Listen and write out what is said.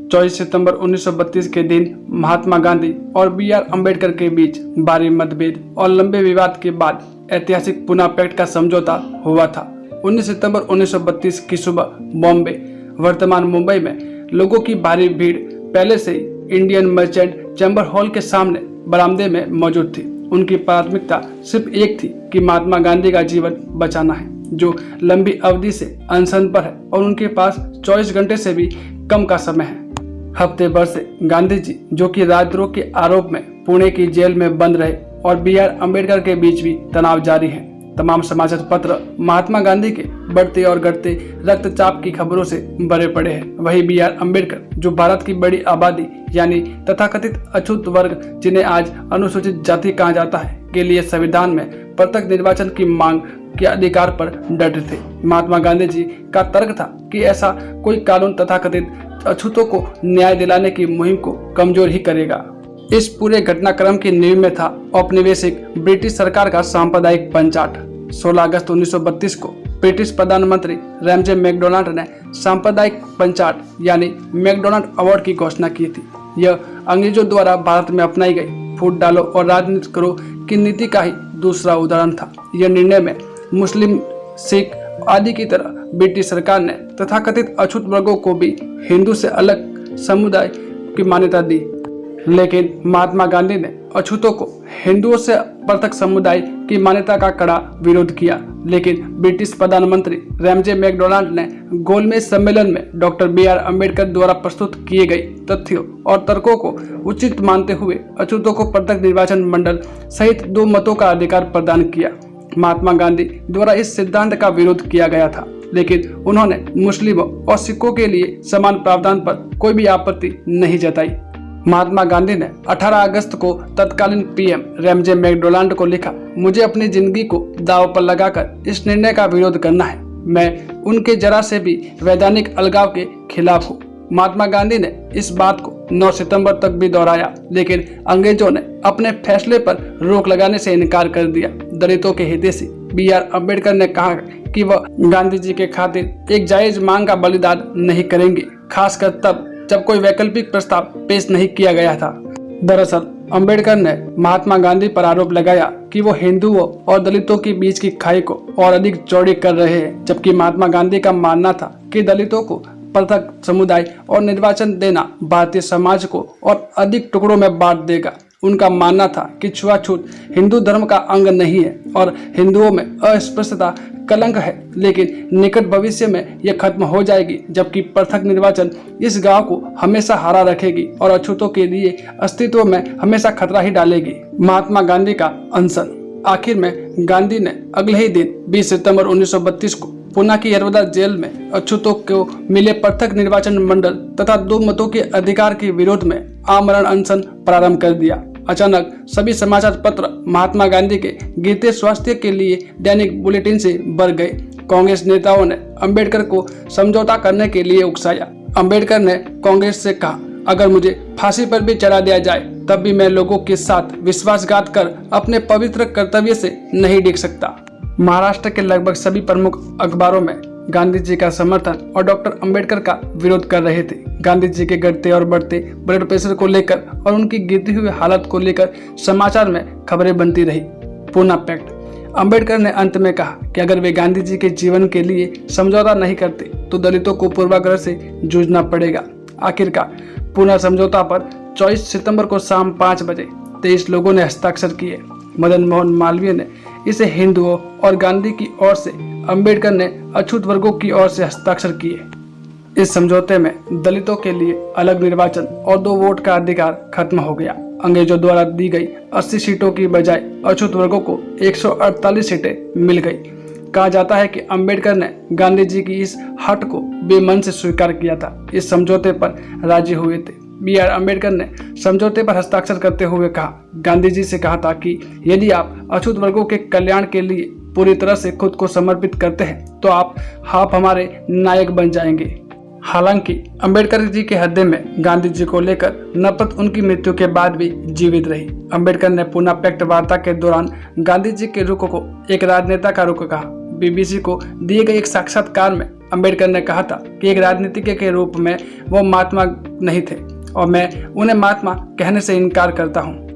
24 सितंबर 1932 के दिन महात्मा गांधी और बी.आर. अम्बेडकर के बीच भारी मतभेद और लंबे विवाद के बाद ऐतिहासिक पुना पैक्ट का समझौता हुआ था। 19 सितंबर 1932 की सुबह बॉम्बे, वर्तमान मुंबई में लोगों की भारी भीड़ पहले से ही इंडियन मर्चेंट चैम्बर हॉल के सामने बरामदे में मौजूद थी। उनकी प्राथमिकता सिर्फ एक थी कि महात्मा गांधी का जीवन बचाना है, जो लंबी अवधि से अनशन पर है और उनके पास 24 घंटे से भी कम का समय है। हफ्ते भर से गांधी जी, जो कि राजद्रोह के आरोप में पुणे की जेल में बंद रहे, और बी.आर. अम्बेडकर के बीच भी तनाव जारी है। तमाम समाचार पत्र महात्मा गांधी के बढ़ते और घटते रक्तचाप की खबरों से भरे पड़े हैं। वही बी.आर. अम्बेडकर, जो भारत की बड़ी आबादी यानी तथाकथित अछूत वर्ग, जिन्हें आज अनुसूचित जाति कहा जाता है, के लिए संविधान में प्रत्यक्ष निर्वाचन की मांग के अधिकार पर डटे थे। महात्मा गांधी जी का तर्क था कि ऐसा कोई कानून तथाकथित अछूतों को न्याय दिलाने की मुहिम को कमजोर ही करेगा। इस पूरे घटनाक्रम की नींव में था औपनिवेशिक ब्रिटिश सरकार का सांप्रदायिक पंचाट। 16 अगस्त 1932 को ब्रिटिश प्रधानमंत्री रैमजे मैकडोनाल्ड ने सांप्रदायिक पंचाट यानी मैकडोनाल्ड अवार्ड की घोषणा की थी। यह अंग्रेजों द्वारा भारत में अपनाई गई फूट डालो और राजनीति करो की नीति का ही दूसरा उदाहरण था। यह निर्णय में मुस्लिम, सिख आदि की तरह ब्रिटिश सरकार ने तथाकथित अछूत वर्गों को भी हिंदू से अलग समुदाय की मान्यता दी, लेकिन महात्मा गांधी ने अछूतों को हिंदुओं से पृथक समुदाय की मान्यता का कड़ा विरोध किया। लेकिन ब्रिटिश प्रधानमंत्री रैमजे मैकडोनाल्ड ने गोलमेज सम्मेलन में डॉक्टर बी.आर. अम्बेडकर द्वारा प्रस्तुत किए गए तथ्यों और तर्कों को उचित मानते हुए अछूतों को पृथक निर्वाचन मंडल सहित 2 मतों का अधिकार प्रदान किया। महात्मा गांधी द्वारा इस सिद्धांत का विरोध किया गया था, लेकिन उन्होंने मुस्लिमों और सिखों के लिए समान प्रावधान पर कोई भी आपत्ति नहीं जताई। महात्मा गांधी ने 18 अगस्त को तत्कालीन पीएम रैमजे मैकडोनाल्ड को लिखा, मुझे अपनी जिंदगी को दांव पर लगाकर इस निर्णय का विरोध करना है। मैं उनके जरा से भी वैधानिक अलगाव के खिलाफ हूँ। महात्मा गांधी ने इस बात को 9 सितंबर तक भी दोहराया, लेकिन अंग्रेजों ने अपने फैसले पर रोक लगाने से इनकार कर दिया। दलितों के हितैषी बी.आर. अम्बेडकर ने कहा कि वह गांधी जी के खातिर एक जायज मांग का बलिदान नहीं करेंगे, खासकर तब जब कोई वैकल्पिक प्रस्ताव पेश नहीं किया गया था। दरअसल अम्बेडकर ने महात्मा गांधी पर आरोप लगाया कि वो हिंदुओं और दलितों के बीच की खाई को और अधिक चौड़ी कर रहे हैं, जबकि महात्मा गांधी का मानना था कि दलितों को पृथक समुदाय और निर्वाचन देना भारतीय समाज को और अधिक टुकड़ों में बांट देगा। उनका मानना था कि छुआछूत हिंदू धर्म का अंग नहीं है और हिंदुओं में अस्पृश्यता कलंक है, लेकिन निकट भविष्य में यह खत्म हो जाएगी, जबकि पृथक निर्वाचन इस गांव को हमेशा हरा रखेगी और अछूतों के लिए अस्तित्व में हमेशा खतरा ही डालेगी। महात्मा गांधी का अनशन। आखिर में गांधी ने अगले ही दिन 20 सितंबर 1932 को पुणे की यरवदा जेल में अछूतों को मिले पृथक निर्वाचन मंडल तथा 2 मतों के अधिकार के विरोध में आमरण अनशन प्रारंभ कर दिया। अचानक सभी समाचार पत्र महात्मा गांधी के गिरते स्वास्थ्य के लिए दैनिक बुलेटिन से भर गए। कांग्रेस नेताओं ने अम्बेडकर को समझौता करने के लिए उकसाया। अम्बेडकर ने कांग्रेस से कहा, अगर मुझे फांसी पर भी चढ़ा दिया जाए तब भी मैं लोगों के साथ विश्वासघात कर अपने पवित्र कर्तव्य से नहीं डिग सकता। महाराष्ट्र के लगभग सभी प्रमुख अखबारों में गांधी जी का समर्थन और डॉक्टर अम्बेडकर का विरोध कर रहे थे। गांधी जी के घटते और बढ़ते ब्लड प्रेशर को लेकर और उनकी गिरती हुई हालत को लेकर समाचार में खबरें बनती रही। पुना पैक्ट। अम्बेडकर ने अंत में कहा कि अगर वे गांधी जी के जीवन के लिए समझौता नहीं करते तो दलितों को पूर्वाग्रह से जूझना पड़ेगा। आखिरकार पुना समझौता पर 24 सितंबर को शाम 5 बजे 23 लोगों ने हस्ताक्षर किए। मदन मोहन मालवीय ने इसे हिंदुओं और गांधी की ओर से, अम्बेडकर ने अछूत वर्गों की ओर से हस्ताक्षर किए। इस समझौते में दलितों के लिए अलग निर्वाचन और 2 वोट का अधिकार खत्म हो गया। अंग्रेजों द्वारा दी गई 80 सीटों की बजाय अछूत वर्गों को 148 सीटें मिल गई। कहा जाता है कि अम्बेडकर ने गांधी जी की इस हट को बेमन से स्वीकार किया था। इस समझौते पर राजी हुए थे। बी.आर. अम्बेडकर ने समझौते पर हस्ताक्षर करते हुए कहा, गांधी जी से कहा था कि यदि आप अछूत वर्गों के कल्याण के लिए पूरी तरह से खुद को समर्पित करते हैं तो आप हमारे नायक बन जाएंगे। हालांकि अम्बेडकर जी के हृदय में गांधी जी को लेकर नफरत उनकी मृत्यु के बाद भी जीवित रही। अम्बेडकर ने पुना पैक्ट वार्ता के दौरान गांधी जी के रुख को एक राजनेता का रुख कहा। बीबीसी को दिए गए एक साक्षात्कार में अंबेडकर ने कहा था कि एक राजनीतिज्ञ के रूप में वो महात्मा नहीं थे और मैं उन्हें महात्मा कहने से इनकार करता हूँ।